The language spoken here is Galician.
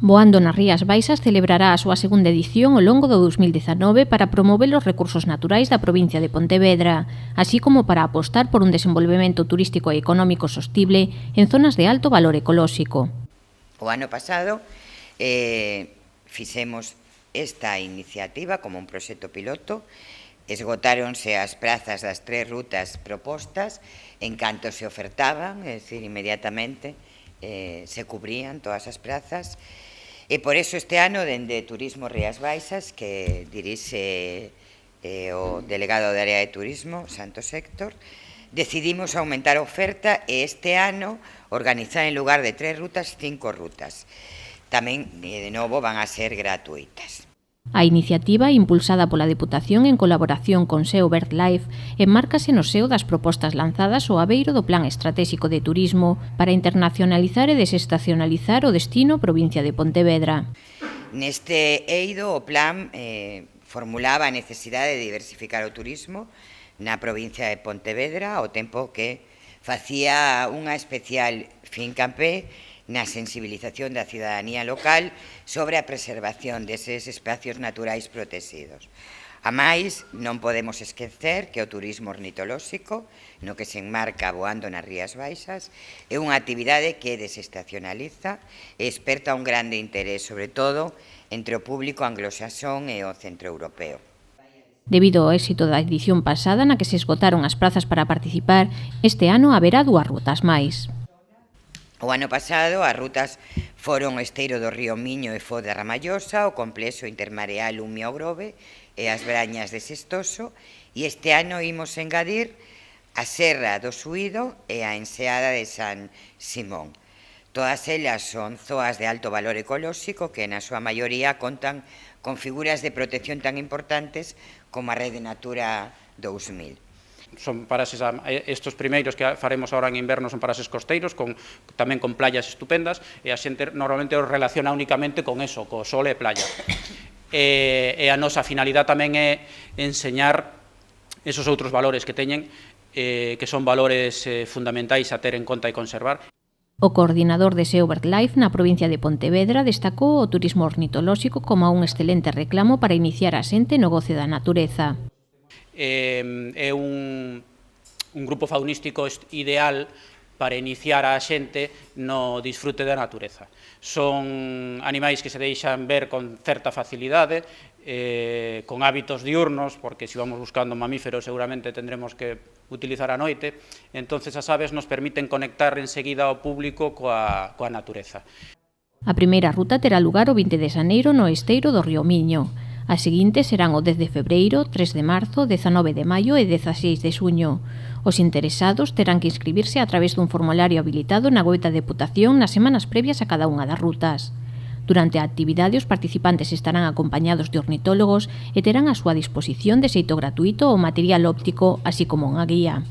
Voando nas Rías Baixas celebrará a súa segunda edición ao longo do 2019 para promover os recursos naturais da provincia de Pontevedra, así como para apostar por un desenvolvemento turístico e económico sostible en zonas de alto valor ecolóxico. O ano pasado fixemos esta iniciativa como un proxecto piloto. Esgotáronse as prazas das 3 rutas propostas en canto se ofertaban, é dicir, inmediatamente se cubrían todas as prazas. E por eso este ano, dende Turismo Rías Baixas, que dirixe o delegado de área de turismo, Santos Héctor, decidimos aumentar a oferta e este ano organizar en lugar de 3 rutas, 5 rutas. Tamén, de novo, van a ser gratuitas. A iniciativa, impulsada pola Deputación en colaboración con SEO BirdLife, enmárcase no seo das propostas lanzadas ao abeiro do Plan Estratégico de Turismo para internacionalizar e desestacionalizar o destino provincia de Pontevedra. Neste eido, o plan formulaba a necesidade de diversificar o turismo na provincia de Pontevedra, ao tempo que facía unha especial fincapé na sensibilización da cidadanía local sobre a preservación deses espacios naturais protegidos. A máis, non podemos esquecer que o turismo ornitolóxico, no que se enmarca Voando nas Rías Baixas, é unha actividade que desestacionaliza e esperta un grande interés, sobre todo entre o público anglosaxón e o centroeuropeo. Debido ao éxito da edición pasada na que se esgotaron as prazas para participar, este ano haberá 2 rutas máis. O ano pasado as rutas foron o Esteiro do Río Miño e Foz de Ramallosa, o complexo intermareal Umia Grove e as Brañas de Sestoso, e este ano imos engadir a Serra do Suído e a Enseada de San Simón. Todas elas son zoas de alto valor ecolóxico que na súa maioría contan con figuras de protección tan importantes como a Rede Natura 2000. Son paraxes, estos primeiros que faremos agora en inverno son paraxes costeiros, tamén con playas estupendas, e a xente normalmente os relaciona únicamente con eso, co sol e playa. E a nosa finalidade tamén é enseñar esos outros valores que teñen, que son valores fundamentais a ter en conta e conservar. O coordinador de SEO BirdLife na provincia de Pontevedra destacou o turismo ornitolóxico como un excelente reclamo para iniciar a xente no goce da natureza. É un grupo faunístico ideal para iniciar a xente no disfrute da natureza. Son animais que se deixan ver con certa facilidade, con hábitos diurnos, porque se vamos buscando mamíferos seguramente tendremos que utilizar a noite, entonces as aves nos permiten conectar enseguida ao público coa natureza. A primeira ruta terá lugar o 20 de xaneiro no Esteiro do Río Miño. As seguintes serán o 10 de febreiro, 3 de marzo, 19 de maio e 16 de xuño. Os interesados terán que inscribirse a través dun formulario habilitado na web da Deputación nas semanas previas a cada unha das rutas. Durante a actividade, os participantes estarán acompañados de ornitólogos e terán a súa disposición de xeito gratuito o material óptico, así como unha guía.